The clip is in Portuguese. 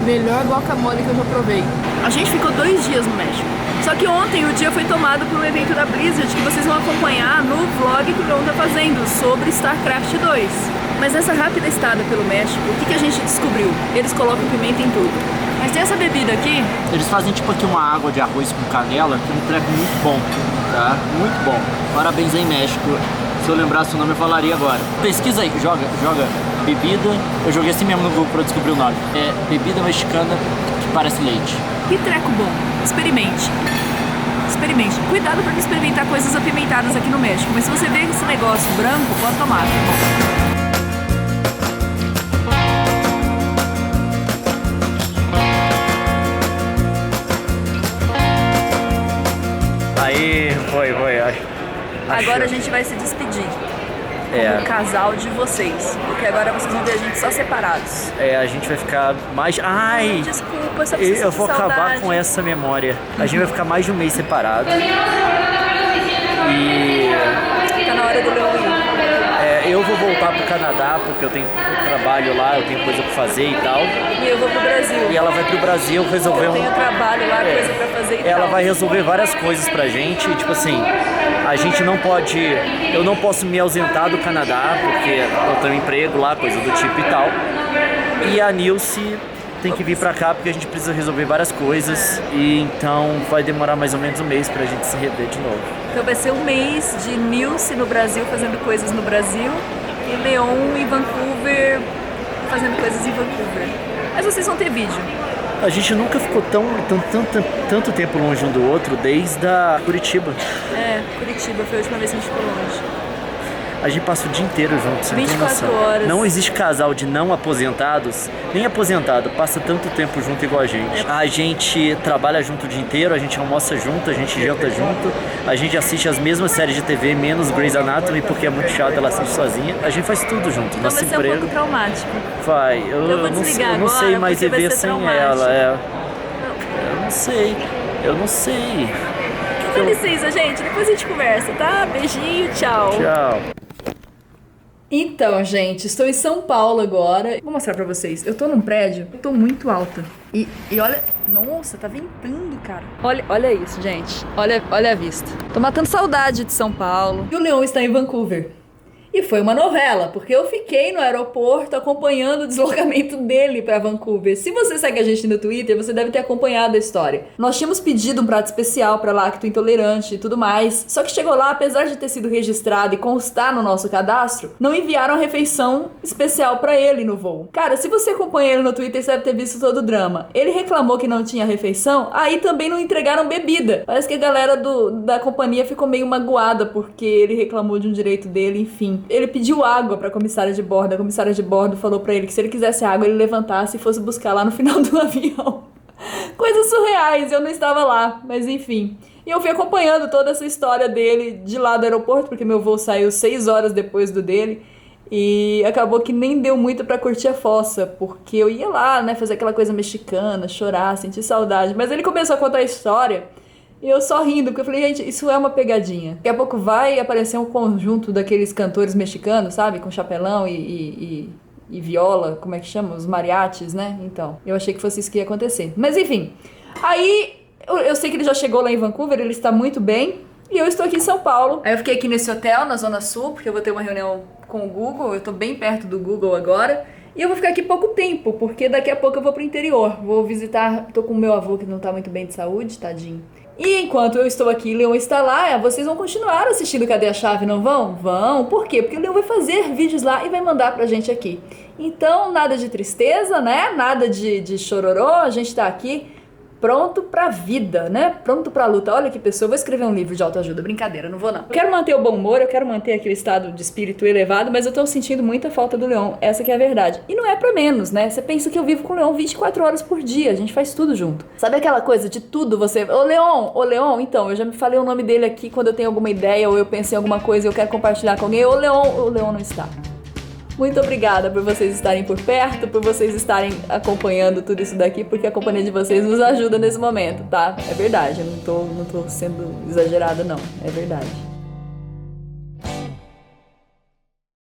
Melhor guacamole que eu já provei. A gente ficou 2 dias no México. Só que ontem o dia foi tomado por um evento da Blizzard que vocês vão acompanhar no vlog que o Leon tá fazendo sobre StarCraft 2. Mas nessa rápida estada pelo México, o que a gente descobriu? Eles colocam pimenta em tudo. Mas tem essa bebida aqui. Eles fazem tipo aqui uma água de arroz com canela, que é um treco muito bom, tá? Muito bom. Parabéns aí, México. Se eu lembrasse o nome eu falaria agora. Pesquisa aí, joga bebida. Eu joguei assim mesmo no Google pra descobrir o nome. É bebida mexicana que parece leite. Que treco bom. Experimente. Experimente. Cuidado pra não experimentar coisas apimentadas aqui no México. Mas se você vê esse negócio branco, pode tomar, tá bom? Aí, foi. Agora a gente vai se despedir. Como casal de vocês. Porque agora vocês vão ver a gente só separados. A gente vai ficar mais... Ai! Desculpa, só preciso eu vou saudade. acabar com essa memória. A gente vai ficar mais de um mês separado. E... Tá na hora do Leon ir. eu vou voltar pro Canadá, porque eu tenho trabalho lá, eu tenho coisa pra fazer e tal. E eu vou pro Brasil. E ela vai pro Brasil resolver eu tenho trabalho lá, coisa pra fazer e tal. Ela vai resolver várias coisas pra gente, tipo assim, a gente não pode... Eu não posso me ausentar do Canadá, porque eu tenho emprego lá, coisa do tipo e tal. E a Nilce tem que vir pra cá, porque a gente precisa resolver várias coisas. E então vai demorar mais ou menos um mês pra gente se rever de novo. Então vai ser um mês de Nilce no Brasil, fazendo coisas no Brasil. E Leon em Vancouver, fazendo coisas em Vancouver. Mas vocês vão ter vídeo. A gente nunca ficou tanto tempo longe um do outro, desde a Curitiba. Curitiba foi a última vez que a gente ficou longe. A gente passa o dia inteiro junto, você 24 horas. Não existe casal de não aposentados, nem aposentado, passa tanto tempo junto igual a gente. A gente trabalha junto o dia inteiro, a gente almoça junto, a gente janta junto, a gente assiste as mesmas séries de TV, menos Grey's Anatomy, porque é muito chato, ela assiste sozinha. A gente faz tudo junto, Então nosso vai ser um pouco traumático. Vai, eu vou desligar eu não agora, sei mais porque vai viver ser sem traumático. ela. Eu não sei. Com licença, gente, depois a gente conversa, tá? Beijinho, tchau. Tchau. Então, gente, estou em São Paulo agora. Vou mostrar pra vocês. Eu tô num prédio, eu tô muito alta. E olha... Nossa, tá ventando, cara. Olha isso, gente. Olha a vista. Tô matando saudade de São Paulo. E o Leon está em Vancouver. E foi uma novela, porque eu fiquei no aeroporto acompanhando o deslocamento dele pra Vancouver. Se você segue a gente no Twitter, você deve ter acompanhado a história. Nós tínhamos pedido um prato especial pra Lacto Intolerante e tudo mais, só que chegou lá, apesar de ter sido registrado e constar no nosso cadastro, não enviaram a refeição especial pra ele no voo. Cara, se você acompanha ele no Twitter, você deve ter visto todo o drama. Ele reclamou que não tinha refeição, aí também não entregaram bebida. Parece que a galera da companhia ficou meio magoada porque ele reclamou de um direito dele, enfim. Ele pediu água pra comissária de bordo. A comissária de bordo falou pra ele que se ele quisesse água, ele levantasse e fosse buscar lá no final do avião. Coisas surreais, eu não estava lá, mas enfim. E eu fui acompanhando toda essa história dele de lá do aeroporto, porque meu voo saiu 6 horas depois do dele. E acabou que nem deu muito pra curtir a fossa, porque eu ia lá, né, fazer aquela coisa mexicana, chorar, sentir saudade. Mas ele começou a contar a história... E eu só rindo, porque eu falei, gente, isso é uma pegadinha. Daqui a pouco vai aparecer um conjunto daqueles cantores mexicanos, sabe? Com chapelão e viola, como é que chama? Os mariachis, né? Então, eu achei que fosse isso que ia acontecer. Mas enfim, aí eu sei que ele já chegou lá em Vancouver, ele está muito bem. E eu estou aqui em São Paulo. Aí eu fiquei aqui nesse hotel, na Zona Sul, porque eu vou ter uma reunião com o Google. Eu tô bem perto do Google agora. E eu vou ficar aqui pouco tempo, porque daqui a pouco eu vou pro interior. Vou visitar, tô com o meu avô que não tá muito bem de saúde, tadinho. E enquanto eu estou aqui e o Leon está lá, vocês vão continuar assistindo Cadê a Chave, não vão? Vão. Por quê? Porque o Leon vai fazer vídeos lá e vai mandar pra gente aqui. Então, nada de tristeza, né? Nada de chororô. A gente tá aqui pronto pra vida, né? Pronto pra luta. Olha que pessoa, eu vou escrever um livro de autoajuda. Brincadeira, não vou não. Eu quero manter o bom humor, eu quero manter aquele estado de espírito elevado, mas eu tô sentindo muita falta do Leon. Essa que é a verdade. E não é pra menos, né? Você pensa que eu vivo com o Leon 24 horas por dia. A gente faz tudo junto. Sabe aquela coisa de tudo você... Ô Leon, então, eu já me falei o nome dele aqui quando eu tenho alguma ideia ou eu penso em alguma coisa e eu quero compartilhar com alguém. O Leon não está. Muito obrigada por vocês estarem por perto, por vocês estarem acompanhando tudo isso daqui, porque a companhia de vocês nos ajuda nesse momento, tá? É verdade, eu não tô sendo exagerada, não. É verdade.